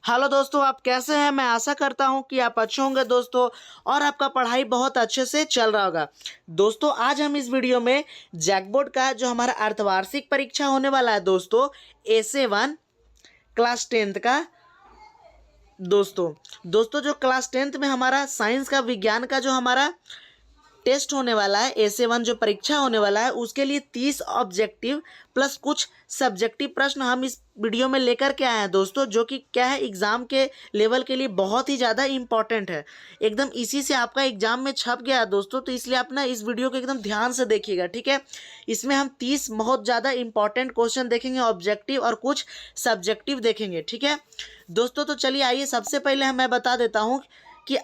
Hello दोस्तों, आप कैसे हैं। मैं आशा करता हूं कि आप अच्छे होंगे दोस्तों और आपका पढ़ाई बहुत अच्छे से चल रहा होगा। दोस्तों आज हम इस वीडियो में जैकबोर्ड का जो हमारा अर्धवार्षिक परीक्षा होने वाला है दोस्तों, एसे 1 क्लास 10th का दोस्तों जो क्लास 10th में हमारा साइंस का विज्ञान का जो हमारा टेस्ट होने वाला है, एसे 1 जो परीक्षा होने वाला है उसके लिए 30 ऑब्जेक्टिव प्लस कुछ सब्जेक्टिव प्रश्न हम इस वीडियो में लेकर के आए हैं दोस्तों, जो कि क्या है एग्ज़ाम के लेवल के लिए बहुत ही ज़्यादा इंपॉर्टेंट है। एकदम इसी से आपका एग्जाम में छप गया है दोस्तों, तो इसलिए आप ना इस वीडियो को एकदम ध्यान से देखिएगा, ठीक है। इसमें हम 30 बहुत ज़्यादा इंपॉर्टेंट क्वेश्चन देखेंगे, ऑब्जेक्टिव और कुछ सब्जेक्टिव देखेंगे, ठीक है दोस्तों। तो चलिए आइए, सबसे पहले मैं बता देता हूँ कि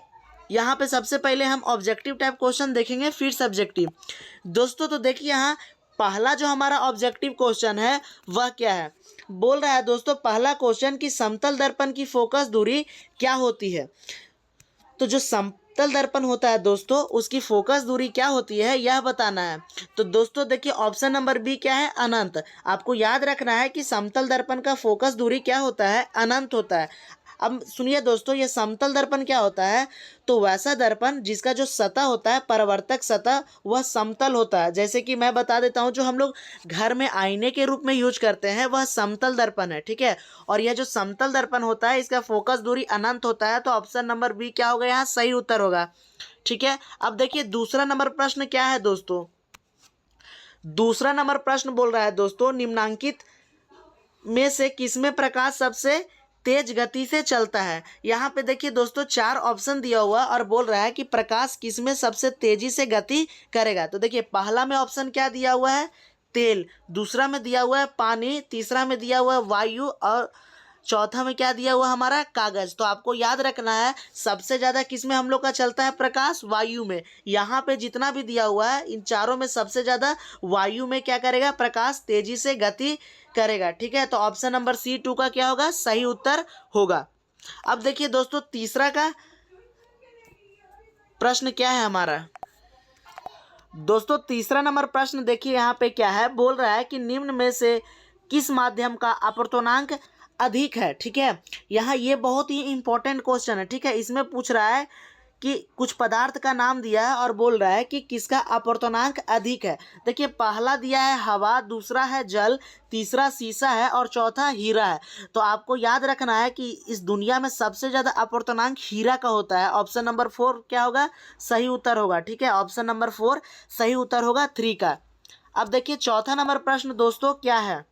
यहाँ पे सबसे पहले हम ऑब्जेक्टिव टाइप क्वेश्चन देखेंगे, फिर सब्जेक्टिव दोस्तों। तो देखिए यहाँ पहला जो हमारा ऑब्जेक्टिव क्वेश्चन है वह क्या है, बोल रहा है दोस्तों पहला क्वेश्चन कि समतल दर्पण की फोकस दूरी क्या होती है। तो जो समतल दर्पण होता है दोस्तों उसकी फोकस दूरी क्या होती है यह बताना है। तो दोस्तों देखिए ऑप्शन नंबर बी क्या है, अनंत। आपको याद रखना है कि समतल दर्पण का फोकस दूरी क्या होता है, अनंत होता है। अब सुनिए दोस्तों, ये समतल दर्पण क्या होता है, तो वैसा दर्पण जिसका जो सतह होता है, परावर्तक सतह, वह समतल होता है। जैसे कि मैं बता देता हूँ, जो हम लोग घर में आईने के रूप में यूज करते हैं वह समतल दर्पण है, ठीक है। और यह जो समतल दर्पण होता है इसका फोकस दूरी अनंत होता है। तो ऑप्शन नंबर बी क्या होगा, यहाँ सही उत्तर होगा, ठीक है। अब देखिए दूसरा नंबर प्रश्न क्या है दोस्तों। दूसरा नंबर प्रश्न बोल रहा है दोस्तों, निम्नांकित में से किसमें प्रकाश सबसे तेज गति से चलता है। यहाँ पे देखिए दोस्तों 4 ऑप्शन दिया हुआ और बोल रहा है कि प्रकाश किसमें सबसे तेजी से गति करेगा। तो देखिए पहला में ऑप्शन क्या दिया हुआ है, तेल। दूसरा में दिया हुआ है पानी। तीसरा में दिया हुआ है वायु। और चौथा में क्या दिया हुआ हमारा, कागज। तो आपको याद रखना है सबसे ज्यादा किसमें हम लोग का चलता है प्रकाश, वायु में। यहाँ पे जितना भी दिया हुआ है इन चारों में सबसे ज्यादा वायु में क्या करेगा, प्रकाश तेजी से गति करेगा, ठीक है। तो ऑप्शन नंबर C2 का क्या होगा, सही उत्तर होगा। अब देखिए दोस्तों तीसरा का प्रश्न क्या है हमारा। दोस्तों तीसरा नंबर प्रश्न देखिए यहाँ पे क्या है, बोल रहा है कि निम्न में से किस माध्यम का अपवर्तनांक अधिक है, ठीक है। यहाँ ये बहुत ही इंपॉर्टेंट क्वेश्चन है, ठीक है। इसमें पूछ रहा है कि कुछ पदार्थ का नाम दिया है और बोल रहा है कि किसका अपवर्तनांक अधिक है। देखिए पहला दिया है हवा, दूसरा है जल, तीसरा शीशा है और चौथा हीरा है। तो आपको याद रखना है कि इस दुनिया में सबसे ज़्यादा अपवर्तनांक हीरा का होता है। ऑप्शन नंबर 4 क्या होगा, सही उत्तर होगा, ठीक है। ऑप्शन नंबर 4 सही उत्तर होगा 3 का। अब देखिए चौथा नंबर प्रश्न दोस्तों क्या है।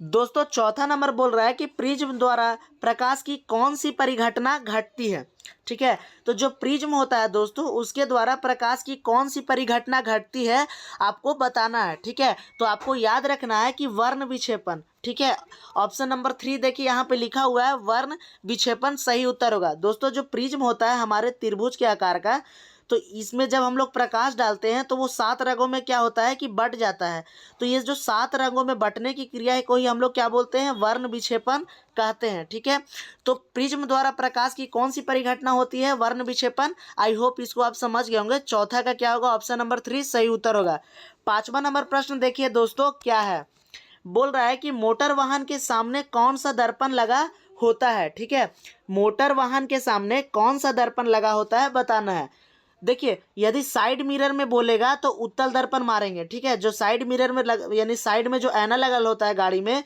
दोस्तों चौथा नंबर बोल रहा है कि प्रिज्म द्वारा प्रकाश की कौन सी परिघटना घटती है, ठीक है। तो जो प्रिज्म होता है दोस्तों उसके द्वारा प्रकाश की कौन सी परिघटना घटती है आपको बताना है, ठीक है। तो आपको याद रखना है कि वर्ण विक्षेपण, ठीक है। ऑप्शन नंबर 3 देखिए यहाँ पे लिखा हुआ है वर्ण विक्षेपण सही उत्तर होगा। दोस्तों जो प्रिज्म होता है हमारे त्रिभुज के आकार का, तो इसमें जब हम लोग प्रकाश डालते हैं तो वो 7 रंगों में क्या होता है कि बट जाता है। तो ये जो 7 रंगों में बटने की क्रिया है को ही हम लोग क्या बोलते हैं, वर्ण विक्षेपण कहते हैं, ठीक है। तो प्रिज्म द्वारा प्रकाश की कौन सी परिघटना होती है, वर्ण विक्षेपण। आई होप इसको आप समझ गए होंगे। चौथा का क्या होगा, ऑप्शन नंबर 3 सही उत्तर होगा। पांचवा नंबर प्रश्न देखिए दोस्तों क्या है, बोल रहा है कि मोटर वाहन के सामने कौन सा दर्पण लगा होता है, ठीक है। मोटर वाहन के सामने कौन सा दर्पण लगा होता है बताना है। देखिए यदि साइड मिरर में बोलेगा तो उत्तल दर्पण मारेंगे, ठीक है। जो साइड मिरर में यानी साइड में जो ऐना लगल होता है गाड़ी में,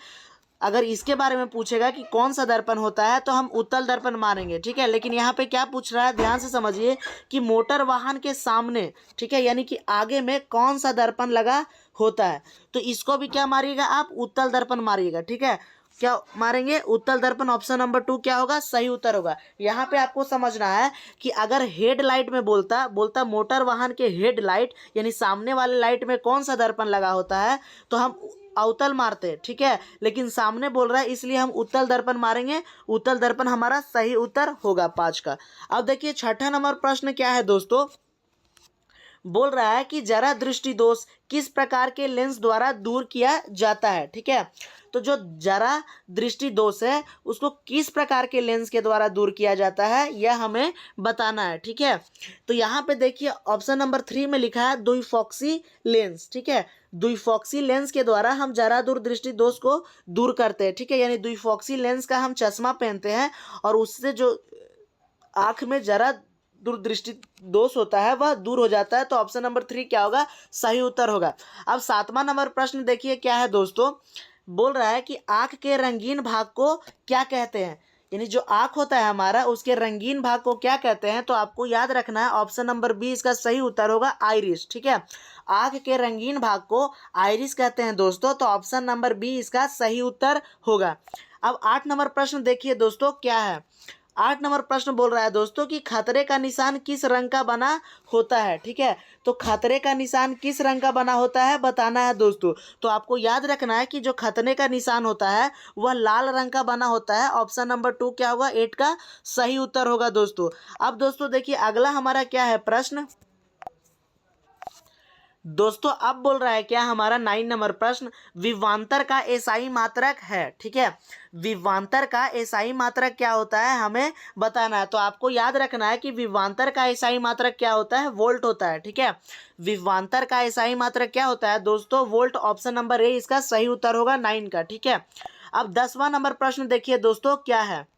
अगर इसके बारे में पूछेगा कि कौन सा दर्पण होता है तो हम उत्तल दर्पण मारेंगे, ठीक है। लेकिन यहाँ पे क्या पूछ रहा है, ध्यान से समझिए कि मोटर वाहन के सामने, ठीक है, यानी कि आगे में कौन सा दर्पण लगा होता है। तो इसको भी क्या मारिएगा आप, उत्तल दर्पण मारिएगा, ठीक है। क्या मारेंगे, उत्तल दर्पण। ऑप्शन नंबर 2 क्या होगा, सही उत्तर होगा। यहाँ पे आपको समझना है कि अगर हेडलाइट में बोलता बोलता मोटर वाहन के हेडलाइट यानी सामने वाले लाइट में कौन सा दर्पण लगा होता है तो हम अवतल मारते हैं, ठीक है। लेकिन सामने बोल रहा है इसलिए हम उत्तल दर्पण मारेंगे। उत्तल दर्पण हमारा सही उत्तर होगा 5 का। अब देखिए छठा नंबर प्रश्न क्या है दोस्तों, बोल रहा है कि जरा दृष्टि दोष किस प्रकार के लेंस द्वारा दूर किया जाता है। ठीक है, तो जो जरा दृष्टि दोष है उसको किस प्रकार के लेंस के द्वारा दूर किया जाता है यह हमें बताना है। ठीक है, तो यहाँ पे देखिए ऑप्शन नंबर 3 में लिखा है द्विफॉक्सी लेंस। ठीक है, द्विफॉक्सी लेंस के द्वारा हम जरा दूर दृष्टि दोष को दूर करते हैं। ठीक है, यानी द्विफॉक्सी लेंस का हम चश्मा पहनते हैं और उससे जो आँख में जरा दूरदृष्टि दोष होता है वह दूर हो जाता है। तो ऑप्शन नंबर 3 क्या होगा, सही उत्तर होगा। अब 7वां नंबर प्रश्न देखिए क्या है दोस्तों, बोल रहा है कि आँख के रंगीन भाग को क्या कहते हैं, यानी जो आँख होता है हमारा उसके रंगीन भाग को क्या कहते हैं। तो आपको याद रखना है ऑप्शन नंबर बी इसका सही उत्तर होगा, आइरिस। ठीक है, आँख के रंगीन भाग को आइरिस कहते हैं दोस्तों, तो ऑप्शन नंबर बी इसका सही उत्तर होगा। अब 8 नंबर प्रश्न देखिए दोस्तों क्या है। 8 नंबर प्रश्न बोल रहा है दोस्तों कि खतरे का निशान किस रंग का बना होता है। ठीक है, तो खतरे का निशान किस रंग का बना होता है बताना है दोस्तों। तो आपको याद रखना है कि जो खतरे का निशान होता है वह लाल रंग का बना होता है। ऑप्शन नंबर 2 क्या होगा, 8 का सही उत्तर होगा दोस्तों। अब दोस्तों देखिए अगला हमारा क्या है प्रश्न दोस्तों, अब बोल रहा है क्या हमारा 9 नंबर प्रश्न, विभवांतर का एसआई मात्रक है। ठीक है, विभवांतर का एसआई मात्रक क्या होता है हमें बताना है। तो आपको याद रखना है कि विभवांतर का एसआई मात्रक क्या होता है, वोल्ट होता है। ठीक है, विभवांतर का एसआई मात्रक क्या होता है दोस्तों, वोल्ट। ऑप्शन नंबर ए इसका सही उत्तर होगा 9 का। ठीक है, अब 10वां नंबर प्रश्न देखिए दोस्तों क्या है।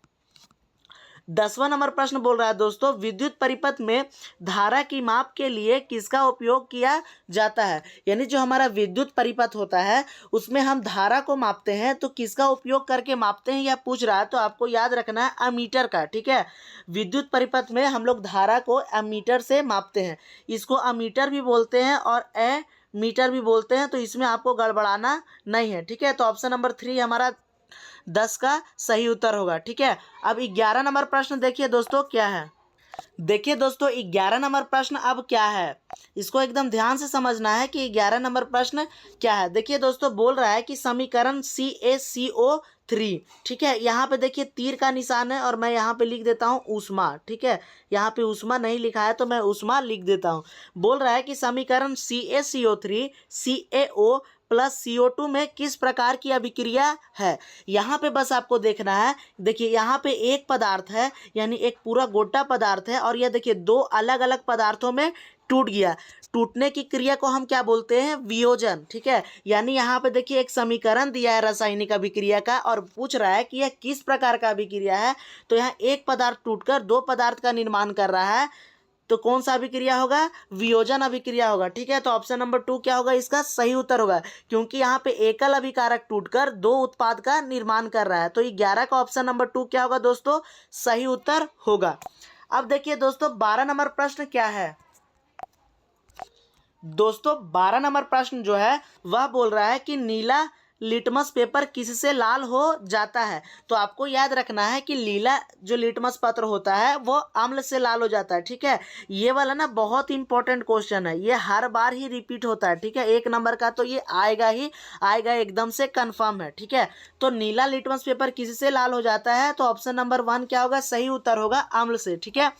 10वां नंबर प्रश्न बोल रहा है दोस्तों, विद्युत परिपथ में धारा की माप के लिए किसका उपयोग किया जाता है। यानी जो हमारा विद्युत परिपथ होता है उसमें हम धारा को मापते हैं, तो किसका उपयोग करके मापते हैं यह पूछ रहा है। तो आपको याद रखना है अमीटर का। ठीक है, विद्युत परिपथ में हम लोग धारा को अमीटर से मापते हैं। इसको अमीटर भी बोलते हैं और मीटर भी बोलते हैं, तो इसमें आपको गड़बड़ाना नहीं है। ठीक है, तो ऑप्शन नंबर 3 हमारा 10 का सही उत्तर होगा। ठीक है, अब 11 नंबर प्रश्न देखिए दोस्तों क्या है। देखिए दोस्तों 11 नंबर प्रश्न अब क्या है, इसको एकदम ध्यान से समझना है कि 11 नंबर प्रश्न क्या है। देखिए दोस्तों बोल रहा है कि समीकरण CaCO3। ठीक है, यहाँ पे देखिए तीर का निशान है और मैं यहाँ पे लिख देता हूँ ऊष्मा। ठीक है, यहाँ पे ऊष्मा नहीं लिखा है तो मैं ऊष्मा लिख देता हूँ। बोल रहा है कि समीकरण CaCO3 CaO प्लस CO2 में किस प्रकार की अभिक्रिया है। यहाँ पे बस आपको देखना है, देखिए यहाँ पे एक पदार्थ है यानी एक पूरा गोटा पदार्थ है और यह देखिए दो अलग अलग पदार्थों में टूट गया। टूटने की क्रिया को हम क्या बोलते हैं, वियोजन। ठीक है, यानी यहाँ पे देखिए एक समीकरण दिया है रासायनिक अभिक्रिया का और पूछ रहा है कि यह किस प्रकार का अभिक्रिया है। तो यहाँ एक पदार्थ टूटकर दो पदार्थ का निर्माण कर रहा है, तो कौन सा अभिक्रिया होगा, वियोजन अभिक्रिया होगा। ठीक है, तो ऑप्शन नंबर 2 क्या होगा, इसका सही उत्तर होगा, क्योंकि यहाँ पे एकल अभिकारक टूटकर दो उत्पाद का निर्माण कर रहा है। तो 11 का ऑप्शन नंबर 2 क्या होगा दोस्तों, सही उत्तर होगा। अब देखिए दोस्तों 12 नंबर प्रश्न क्या है। दोस्तों 12 नंबर प्रश्न जो है वह बोल रहा है कि नीला लिटमस पेपर किससे लाल हो जाता है। तो आपको याद रखना है कि नीला जो लिटमस पत्र होता है वो अम्ल से लाल हो जाता है। ठीक है, ये वाला ना बहुत इंपॉर्टेंट क्वेश्चन है, ये हर बार ही रिपीट होता है। ठीक है, 1 नंबर का तो ये आएगा ही आएगा, एकदम से कंफर्म है। ठीक है, तो नीला लिटमस पेपर किससे लाल हो जाता है, तो ऑप्शन नंबर 1 क्या होगा, सही उत्तर होगा अम्ल से। ठीक है,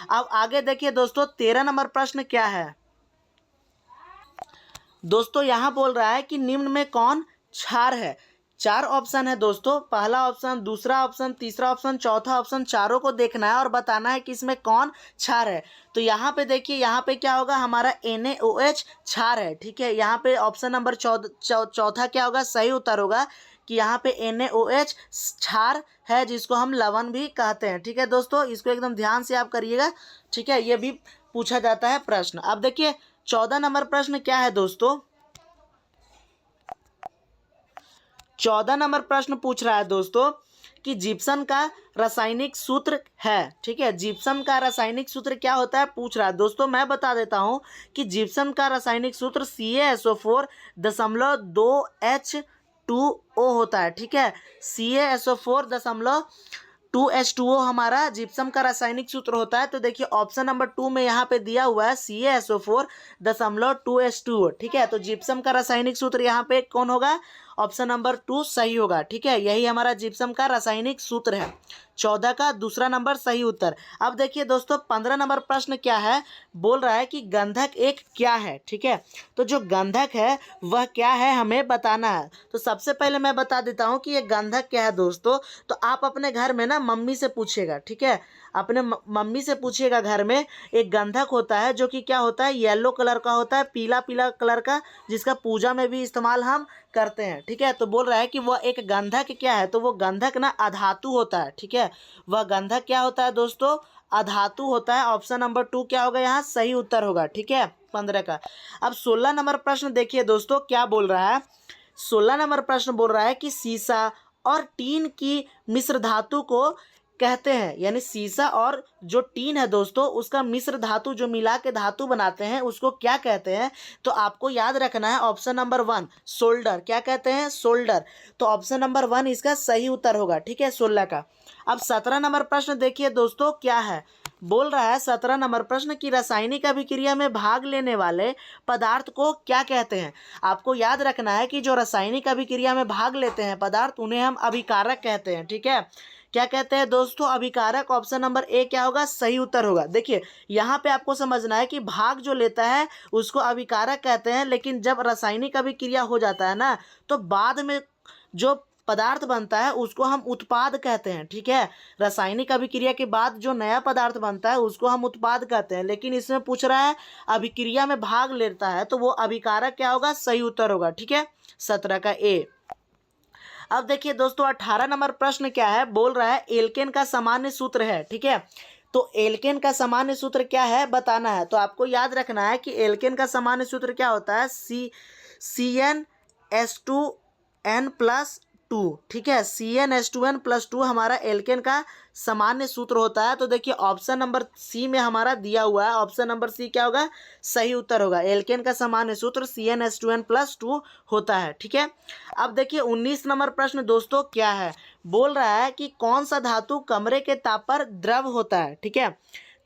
अब आगे देखिए दोस्तों 13 नंबर प्रश्न क्या है। दोस्तों यहाँ बोल रहा है कि निम्न में कौन क्षार है। 4 ऑप्शन है दोस्तों, पहला ऑप्शन, दूसरा ऑप्शन, तीसरा ऑप्शन, चौथा ऑप्शन, चारों को देखना है और बताना है कि इसमें कौन क्षार है। तो यहाँ पे देखिए यहाँ पे क्या होगा, हमारा NaOH क्षार है। ठीक है, यहाँ पे ऑप्शन नंबर चौथा क्या होगा, सही उत्तर होगा कि यहाँ पे NaOH क्षार है, जिसको हम लवण भी कहते हैं। ठीक है दोस्तों, इसको एकदम ध्यान से आप करिएगा। ठीक है, ये भी पूछा जाता है प्रश्न। अब देखिए 14 नंबर प्रश्न क्या है दोस्तों। 14 नंबर प्रश्न पूछ रहा है दोस्तों कि जिप्सम का रासायनिक सूत्र है। ठीक है, जिप्सम का रासायनिक सूत्र क्या होता है पूछ रहा है दोस्तों। मैं बता देता हूं कि जिप्सम का रासायनिक सूत्र CaSO4.2H2O होता है। ठीक है, CaSO4.2H2O हमारा जिप्सम का रासायनिक सूत्र होता है। तो देखिए ऑप्शन नंबर 2 में यहाँ पे दिया हुआ है CaSO4.2H2O। ठीक है, तो जिप्सम का रासायनिक सूत्र यहाँ पे कौन होगा, ऑप्शन नंबर 2 सही होगा। ठीक है, यही हमारा जिप्सम का रासायनिक सूत्र है। 14 का दूसरा नंबर सही उत्तर। अब देखिए दोस्तों 15 नंबर प्रश्न क्या है, बोल रहा है कि गंधक एक क्या है। ठीक है, तो जो गंधक है वह क्या है हमें बताना है। तो सबसे पहले मैं बता देता हूँ कि ये गंधक क्या है दोस्तों। तो आप अपने घर में ना मम्मी से पूछिएगा। ठीक है, अपने मम्मी से पूछिएगा घर में। एक गंधक होता है जो कि क्या होता है, येलो कलर का होता है, पीला पीला कलर का, जिसका पूजा में भी इस्तेमाल हम करते हैं। ठीक है, तो बोल रहा है कि वह एक गंधक क्या है, तो वो गंधक ना अधातु होता है। ठीक है, वह गंधक क्या होता है दोस्तों, अधातु होता है। ऑप्शन नंबर 2 क्या होगा यहाँ सही उत्तर होगा। ठीक है, 15 का। अब 16 नंबर प्रश्न देखिए दोस्तों क्या बोल रहा है। 16 नंबर प्रश्न बोल रहा है कि सीसा और टीन की मिश्र धातु को कहते हैं, यानी सीसा और जो टीन है दोस्तों उसका मिश्र धातु जो मिला के धातु बनाते हैं उसको क्या कहते हैं। तो आपको याद रखना है ऑप्शन नंबर 1 सोल्डर। क्या कहते हैं, सोल्डर। तो ऑप्शन नंबर 1 इसका सही उत्तर होगा। ठीक है, 16 का। अब 17 नंबर प्रश्न देखिए दोस्तों क्या है, बोल रहा है 17 नंबर प्रश्न की रासायनिक अभिक्रिया में भाग लेने वाले पदार्थ को क्या कहते हैं। आपको याद रखना है कि जो रासायनिक अभिक्रिया में भाग लेते हैं पदार्थ उन्हें हम अभिकारक कहते हैं। ठीक है, क्या कहते हैं दोस्तों, अभिकारक। ऑप्शन नंबर ए क्या होगा सही उत्तर होगा। देखिए यहाँ पे आपको समझना है कि भाग जो लेता है उसको अभिकारक कहते हैं, लेकिन जब रासायनिक अभिक्रिया हो जाता है ना तो बाद में जो पदार्थ बनता है उसको हम उत्पाद कहते हैं। ठीक है, रासायनिक अभिक्रिया के बाद जो नया पदार्थ बनता है उसको हम उत्पाद कहते हैं, लेकिन इसमें पूछ रहा है अभिक्रिया में भाग लेता है तो वो अभिकारक क्या होगा सही उत्तर होगा। ठीक है, 17 का ए। अब देखिए दोस्तों 18 नंबर प्रश्न क्या है, बोल रहा है एल्केन का सामान्य सूत्र है। ठीक है, तो एल्केन का सामान्य सूत्र क्या है बताना है। तो आपको याद रखना है कि एल्केन का सामान्य सूत्र क्या होता है, CnH2n+2। ठीक है, CnH2n+2 हमारा एल्केन का सामान्य सूत्र होता है। तो देखिए ऑप्शन नंबर सी में हमारा दिया हुआ है, ऑप्शन नंबर सी क्या होगा सही उत्तर होगा। एल्केन का सामान्य सूत्र CnH2n+2 होता है। ठीक है, अब देखिए 19 नंबर प्रश्न दोस्तों क्या है, बोल रहा है कि कौन सा धातु कमरे के ताप पर द्रव होता है। ठीक है,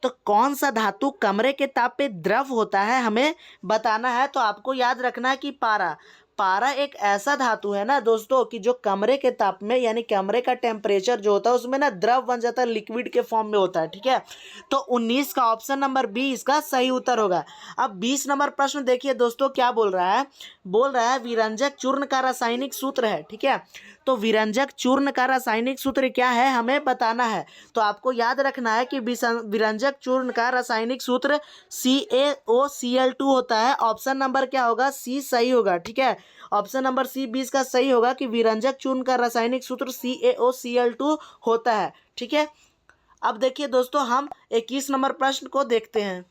तो कौन सा धातु कमरे के ताप पे द्रव होता है हमें बताना है। तो आपको याद रखना है कि पारा। पारा एक ऐसा धातु है ना दोस्तों कि जो कमरे के ताप में, यानी कमरे का टेम्परेचर जो होता है उसमें ना द्रव बन जाता है, लिक्विड के फॉर्म में होता है। ठीक है, तो 19 का ऑप्शन नंबर बी इसका सही उत्तर होगा। अब 20 नंबर प्रश्न देखिए दोस्तों क्या बोल रहा है, बोल रहा है विरंजक चूर्ण का रासायनिक सूत्र है। ठीक है, तो विरंजक चूर्ण का रासायनिक सूत्र क्या है हमें बताना है। तो आपको याद रखना है कि विरंजक चूर्ण का रासायनिक सूत्र CaOCl2 होता है। ऑप्शन नंबर क्या होगा सी सही होगा। ठीक है, ऑप्शन नंबर सी 20 का सही होगा कि विरंजक चूर्ण का रासायनिक सूत्र CaOCl2 होता है। ठीक है, अब देखिए दोस्तों हम 21 नंबर प्रश्न को देखते हैं।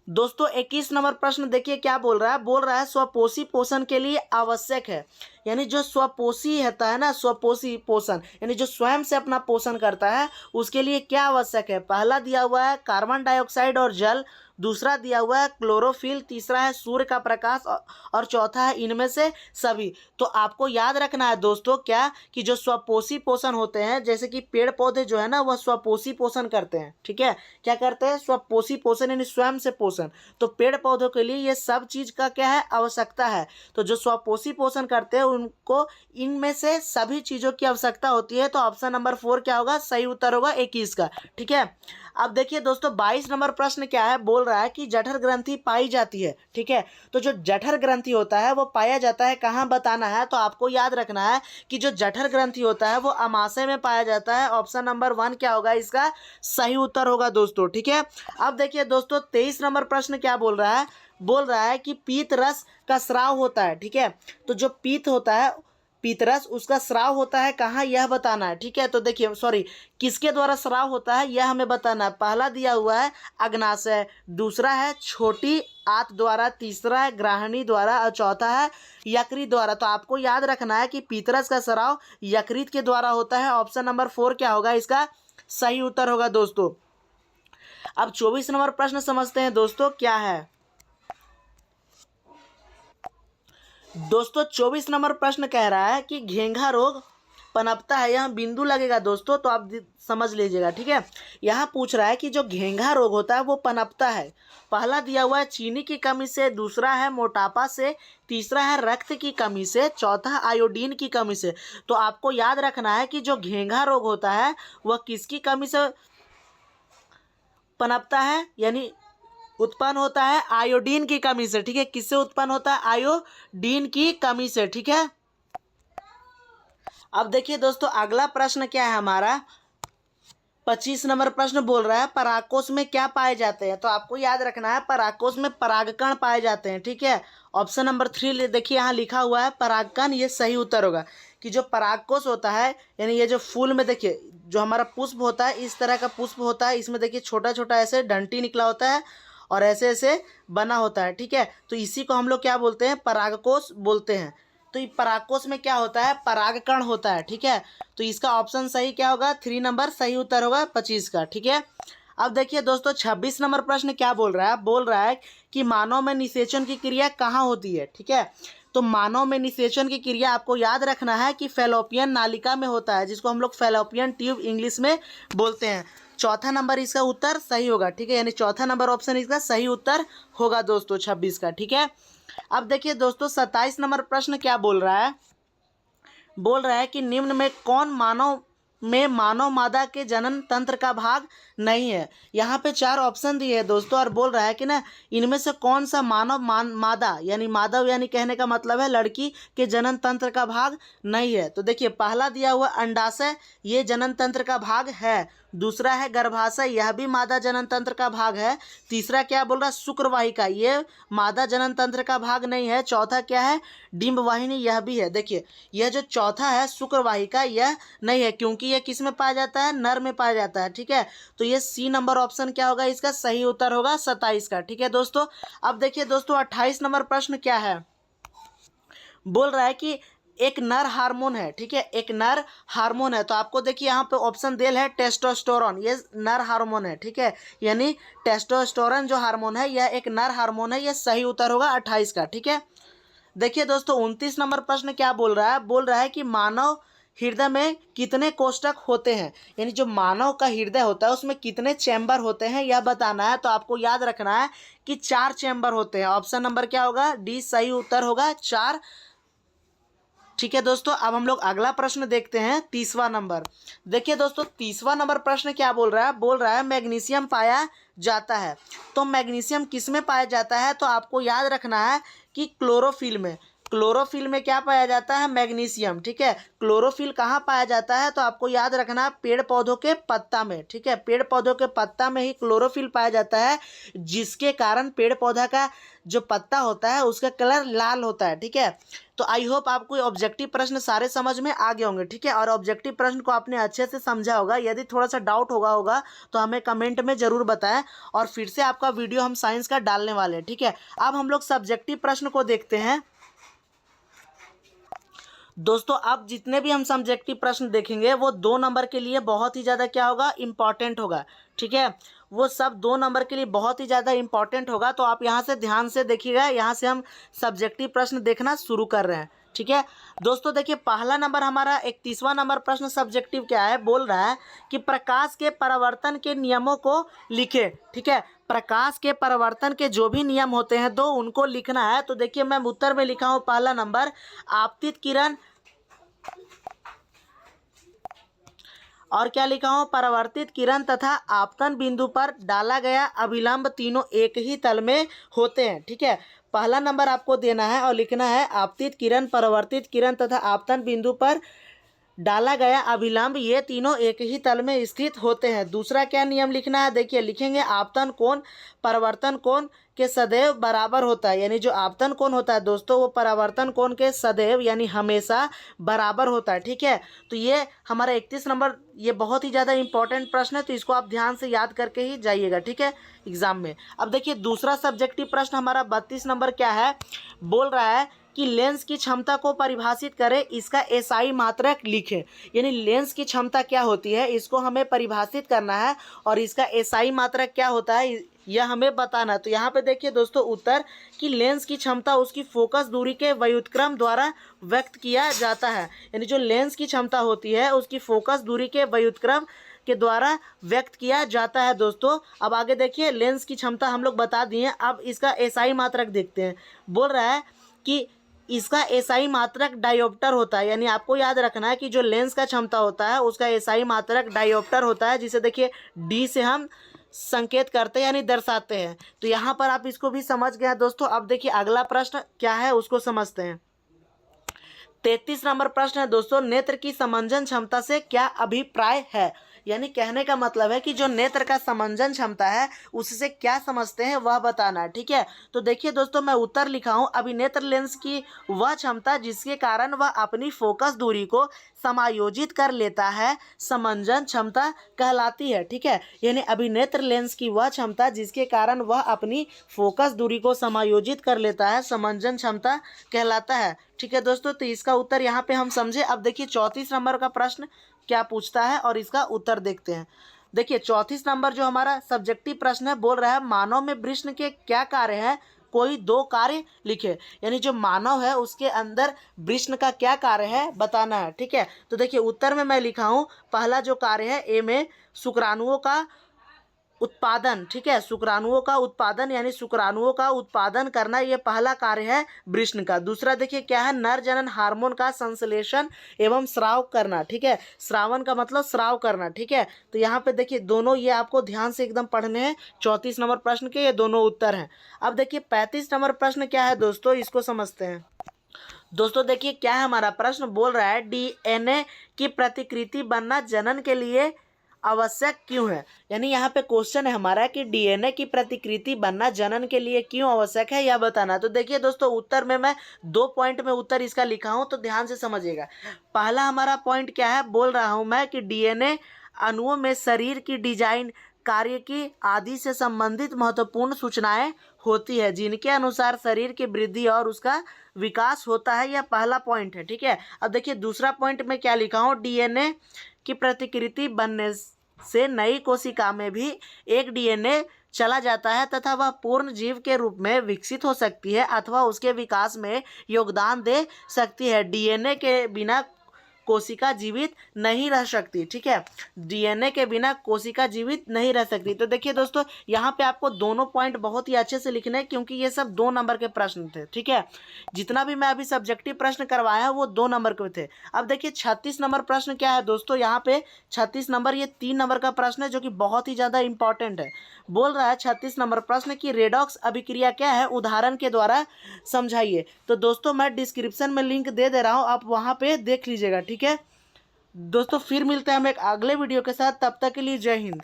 दोस्तों 21 नंबर प्रश्न देखिए क्या बोल रहा है, बोल रहा है स्वपोषी पोषण के लिए आवश्यक है, यानी जो स्वपोषी होता है ना, स्वपोषी पोषण यानी जो स्वयं से अपना पोषण करता है उसके लिए क्या आवश्यक है। पहला दिया हुआ है कार्बन डाइऑक्साइड और जल, दूसरा दिया हुआ है क्लोरोफिल, तीसरा है सूर्य का प्रकाश और चौथा है इनमें से सभी। तो आपको याद रखना है दोस्तों क्या कि जो स्वपोषी पोषण होते हैं, जैसे कि पेड़ पौधे जो है ना वह स्वपोषी पोषण करते हैं। ठीक है, क्या करते हैं स्वपोषी पोषण यानी स्वयं से पोषण। तो पेड़ पौधों के लिए ये सब चीज का क्या है आवश्यकता है। तो जो स्वपोषी पोषण करते हैं उनको इनमें से सभी चीजों की आवश्यकता होती है। तो ऑप्शन नंबर 4 क्या होगा सही उत्तर होगा 21 का। ठीक है, अब देखिए दोस्तों 22 नंबर प्रश्न क्या है, बोल रहा है कि जठर ग्रंथि पाई जाती है। ठीक है, तो जो जठर ग्रंथि होता है वो पाया जाता है कहाँ बताना है। तो आपको याद रखना है कि जो जठर ग्रंथि होता है वो अमाशय में पाया जाता है। ऑप्शन नंबर 1 क्या होगा इसका सही उत्तर होगा दोस्तों। ठीक है, अब देखिए दोस्तों 23 नंबर प्रश्न क्या बोल रहा है, बोल रहा है कि पीत रस का स्राव होता है। ठीक है, तो जो पीत होता है पीतरस उसका स्राव होता है कहाँ यह बताना है। ठीक है, तो देखिए किसके द्वारा स्राव होता है यह हमें बताना है। पहला दिया हुआ है अग्नाशय, दूसरा है छोटी आंत द्वारा, तीसरा है ग्राहणी द्वारा और चौथा है यकृत द्वारा। तो आपको याद रखना है कि पीतरस का स्राव यकृत के द्वारा होता है। ऑप्शन नंबर 4 क्या होगा इसका सही उत्तर होगा दोस्तों। अब 24 नंबर प्रश्न समझते हैं दोस्तों क्या है। दोस्तों 24 नंबर प्रश्न कह रहा है कि घेंघा रोग पनपता है, यहाँ बिंदु लगेगा दोस्तों तो आप समझ लीजिएगा, ठीक है। यहाँ पूछ रहा है कि जो घेंघा रोग होता है वो पनपता है। पहला दिया हुआ है चीनी की कमी से, दूसरा है मोटापा से, तीसरा है रक्त की कमी से, चौथा आयोडीन की कमी से। तो आपको याद रखना है कि जो घेंघा रोग होता है वह किसकी कमी से पनपता है, यानी उत्पन्न होता है आयोडीन की कमी से, ठीक है। किससे उत्पन्न होता है? आयोडीन की कमी से, ठीक है। अब देखिए दोस्तों अगला प्रश्न क्या है हमारा, 25 नंबर प्रश्न बोल रहा है परागकोश में क्या पाए जाते हैं। तो आपको याद रखना है परागकोश में परागकण पाए जाते हैं, ठीक है। ऑप्शन नंबर 3 देखिए यहाँ लिखा हुआ है परागकण, ये सही उत्तर होगा कि जो परागकोश होता है यानी ये जो फूल में देखिए जो हमारा पुष्प होता है इस तरह का पुष्प होता है, इसमें देखिए छोटा छोटा ऐसे डंटी निकला होता है और ऐसे ऐसे बना होता है, ठीक है। तो इसी को हम लोग क्या बोलते हैं? परागकोश बोलते हैं। तो ये परागकोश में क्या होता है? परागकण होता है, ठीक है। तो इसका ऑप्शन सही क्या होगा? 3 नंबर सही उत्तर होगा 25 का, ठीक है। अब देखिए दोस्तों 26 नंबर प्रश्न क्या बोल रहा है, बोल रहा है कि मानव में निषेचन की क्रिया कहाँ होती है, ठीक है। तो मानव में निषेचन की क्रिया आपको याद रखना है कि फैलोपियन नालिका में होता है, जिसको हम लोग फैलोपियन ट्यूब इंग्लिश में बोलते हैं। चौथा नंबर इसका उत्तर सही होगा, ठीक है, यानी चौथा नंबर ऑप्शन इसका सही उत्तर होगा दोस्तों 26 का, ठीक है। अब देखिए दोस्तों 27 नंबर प्रश्न क्या बोल रहा है, बोल रहा है कि निम्न में कौन मानव मादा के जनन तंत्र का भाग नहीं है। यहाँ पे 4 ऑप्शन दिए हैं दोस्तों और बोल रहा है कि ना इनमें से कौन सा मादा यानी माधव यानी कहने का मतलब है लड़की के जनन तंत्र का भाग नहीं है। तो देखिए पहला दिया हुआ अंडाशय, ये जनन तंत्र का भाग है। दूसरा है गर्भाशय, यह भी मादा जनन तंत्र का भाग है। तीसरा क्या बोल रहा है? शुक्रवाहिका, ये मादा जनन तंत्र का भाग नहीं है। चौथा क्या है? डिंबवाहिनी, यह भी है। देखिए यह जो चौथा है शुक्रवाहिका, यह नहीं है क्योंकि यह किस में पाया जाता है? नर में पाया जाता है, ठीक है। तो ये सी नंबर ऑप्शन क्या होगा? इसका सही उत्तर होगा 27 का, ठीक है दोस्तों। अब देखिए दोस्तों 28 नंबर प्रश्न क्या है, बोल रहा है कि एक नर हार्मोन है, ठीक है, एक नर हार्मोन है। तो आपको देखिए यहाँ पे ऑप्शन दिया है टेस्टोस्टेरोन, ये नर हार्मोन है, ठीक है, यानी टेस्टोस्टेरोन जो हार्मोन है यह एक नर हार्मोन है। यह सही उत्तर होगा 28 का, ठीक है। देखिए दोस्तों 29 नंबर प्रश्न क्या बोल रहा है, बोल रहा है कि मानव हृदय में कितने कोष्ठक होते हैं, यानी जो मानव का हृदय होता है उसमें कितने चैम्बर होते हैं यह बताना है। तो आपको याद रखना है कि 4 चैम्बर होते हैं। ऑप्शन नंबर क्या होगा? डी सही उत्तर होगा 4, ठीक है दोस्तों। अब हम लोग अगला प्रश्न देखते हैं 30वां नंबर। देखिए दोस्तों 30वां नंबर प्रश्न क्या बोल रहा है, बोल रहा है मैग्नीशियम पाया जाता है। तो मैग्नीशियम किस में पाया जाता है? तो आपको याद रखना है कि क्लोरोफिल में। क्लोरोफिल में क्या पाया जाता है? मैग्नीशियम, ठीक है। क्लोरोफिल कहाँ पाया जाता है? तो आपको याद रखना है पेड़ पौधों के पत्ता में, ठीक है, पेड़ पौधों के पत्ता में ही क्लोरोफिल पाया जाता है, जिसके कारण पेड़ पौधा का जो पत्ता होता है उसका कलर लाल होता है, ठीक है। तो आई होप आपको ऑब्जेक्टिव प्रश्न सारे समझ में आ गए होंगे, ठीक है, और ऑब्जेक्टिव प्रश्न को आपने अच्छे से समझा होगा। यदि थोड़ा सा डाउट होगा तो हमें कमेंट में ज़रूर बताएं और फिर से आपका वीडियो हम साइंस का डालने वाले हैं, ठीक है। अब हम लोग सब्जेक्टिव प्रश्न को देखते हैं दोस्तों। अब जितने भी हम सब्जेक्टिव प्रश्न देखेंगे वो 2 नंबर के लिए बहुत ही ज़्यादा क्या होगा? इंपॉर्टेंट होगा, ठीक है, वो सब 2 नंबर के लिए बहुत ही ज़्यादा इंपॉर्टेंट होगा। तो आप यहाँ से ध्यान से देखिएगा, यहाँ से हम सब्जेक्टिव प्रश्न देखना शुरू कर रहे हैं, ठीक है दोस्तों। देखिए पहला नंबर हमारा 31वां नंबर प्रश्न सब्जेक्टिव क्या है, बोल रहा है कि प्रकाश के परावर्तन के नियमों को लिखे, ठीक है। प्रकाश के परावर्तन के जो भी नियम होते हैं 2 उनको लिखना है। तो देखिए मैं उत्तर में लिखा हूँ पहला नंबर आपतित किरण और क्या लिखा हूँ? परावर्तित किरण तथा आपतन बिंदु पर डाला गया अभिलंब तीनों एक ही तल में होते हैं, ठीक है। पहला नंबर आपको देना है और लिखना है आपतित किरण, परावर्तित किरण तथा आपतन बिंदु पर डाला गया अभिलंब ये तीनों एक ही तल में स्थित होते हैं। दूसरा क्या नियम लिखना है? देखिए लिखेंगे आपतन कोण परावर्तन कोण के सदैव बराबर होता है, यानी जो आपतन कोण होता है दोस्तों वो परावर्तन कोण के सदैव यानी हमेशा बराबर होता है, ठीक है। तो ये हमारा 31 नंबर ये बहुत ही ज़्यादा इंपॉर्टेंट प्रश्न है, तो इसको आप ध्यान से याद करके ही जाइएगा, ठीक है, एग्जाम में। अब देखिए दूसरा सब्जेक्टिव प्रश्न हमारा 32 नंबर क्या है, बोल रहा है कि लेंस की क्षमता को परिभाषित करें, इसका एसआई मात्रक लिखें, यानी लेंस की क्षमता क्या होती है इसको हमें परिभाषित करना है और इसका एसआई मात्रक क्या होता है यह हमें बताना। तो यहाँ पे देखिए दोस्तों उत्तर कि लेंस की क्षमता उसकी फोकस दूरी के व्युत्क्रम द्वारा व्यक्त किया जाता है। यानी जो लेंस की क्षमता होती है उसकी फोकस दूरी के व्युत्क्रम के द्वारा व्यक्त किया जाता है दोस्तों। अब आगे देखिए लेंस की क्षमता हम लोग बता दिए, अब इसका एसआई मात्रक देखते हैं। बोल रहा है कि इसका एसआई मात्रक डायोप्टर होता है। यानी आपको याद रखना है कि जो लेंस का क्षमता होता है उसका एसआई मात्रक डायोप्टर होता है, जिसे देखिए डी से हम संकेत करते हैं यानी दर्शाते हैं। तो यहाँ पर आप इसको भी समझ गए दोस्तों। अब देखिए अगला प्रश्न क्या है उसको समझते हैं। 33 नंबर प्रश्न है दोस्तों, नेत्र की समंजन क्षमता से क्या अभिप्राय है। यानी कहने का मतलब है कि जो नेत्र का समंजन क्षमता है उससे क्या समझते हैं वह बताना है। ठीक है, तो देखिए दोस्तों मैं उत्तर लिखा हूं, अभिनेत्र लेंस की वह क्षमता जिसके कारण वह अपनी फोकस दूरी को समायोजित कर लेता है समंजन क्षमता कहलाती है। ठीक है, यानी अभिनेत्र लेंस की वह क्षमता जिसके कारण वह अपनी फोकस दूरी को समायोजित कर लेता है समंजन क्षमता कहलाता है। ठीक है दोस्तों, तो इसका उत्तर यहाँ पे हम समझे। अब देखिए 34 नंबर का प्रश्न क्या पूछता है और इसका उत्तर देखते हैं। देखिए 34 नंबर जो हमारा सब्जेक्टिव प्रश्न है, बोल रहा है मानव में वृषण के क्या कार्य है, कोई 2 कार्य लिखे। यानी जो मानव है उसके अंदर वृषण का क्या कार्य है बताना है। ठीक है, तो देखिए उत्तर में मैं लिखा हूँ पहला जो कार्य है ए में शुक्राणुओं का उत्पादन। ठीक है, शुक्राणुओं का उत्पादन यानी शुक्राणुओं का उत्पादन करना, यह पहला कार्य है वृषण का। दूसरा देखिए क्या है, नर जनन हार्मोन का संश्लेषण एवं स्राव करना। ठीक है, श्रावण का मतलब स्राव करना। ठीक है, तो यहाँ पे देखिए दोनों ये आपको ध्यान से एकदम पढ़ने हैं। 34 नंबर प्रश्न के ये दोनों उत्तर हैं। अब देखिए 35 नंबर प्रश्न क्या है दोस्तों, इसको समझते हैं। दोस्तों देखिए क्या है हमारा प्रश्न, बोल रहा है डीएनए की प्रतिकृति बनना जनन के लिए आवश्यक क्यों है। यानी यहाँ पे क्वेश्चन है हमारा कि डीएनए की प्रतिकृति बनना जनन के लिए क्यों आवश्यक है यह बताना। तो देखिए दोस्तों उत्तर में मैं 2 पॉइंट में उत्तर इसका लिखा हूँ, तो ध्यान से समझिएगा। पहला हमारा पॉइंट क्या है, बोल रहा हूँ मैं कि डीएनए अणुओं में शरीर की डिजाइन, कार्य की आदि से संबंधित महत्वपूर्ण सूचनाएं होती है जिनके अनुसार शरीर की वृद्धि और उसका विकास होता है। यह पहला पॉइंट है। ठीक है, अब देखिए दूसरा पॉइंट में क्या लिखा हूँ, डीएनए की प्रतिकृति बनने से नई कोशिका में भी एक डीएनए चला जाता है तथा वह पूर्ण जीव के रूप में विकसित हो सकती है अथवा उसके विकास में योगदान दे सकती है। डीएनए के बिना कोशिका जीवित नहीं रह सकती। ठीक है, डीएनए के बिना कोशिका जीवित नहीं रह सकती। तो देखिए दोस्तों यहाँ पे आपको दोनों पॉइंट बहुत ही अच्छे से लिखने हैं क्योंकि ये सब 2 नंबर के प्रश्न थे। ठीक है, जितना भी मैं अभी सब्जेक्टिव प्रश्न करवाया वो 2 नंबर के थे। अब देखिए 36 नंबर प्रश्न क्या है दोस्तों, यहाँ पे 36 नंबर ये 3 नंबर का प्रश्न है जो कि बहुत ही ज़्यादा इंपॉर्टेंट है। बोल रहा है 36 नंबर प्रश्न की रेडॉक्स अभिक्रिया क्या है, उदाहरण के द्वारा समझाइए। तो दोस्तों मैं डिस्क्रिप्शन में लिंक दे दे रहा हूँ, आप वहाँ पे देख लीजिएगा। ठीक है दोस्तों, फिर मिलते हैं हम एक अगले वीडियो के साथ, तब तक के लिए जय हिंद।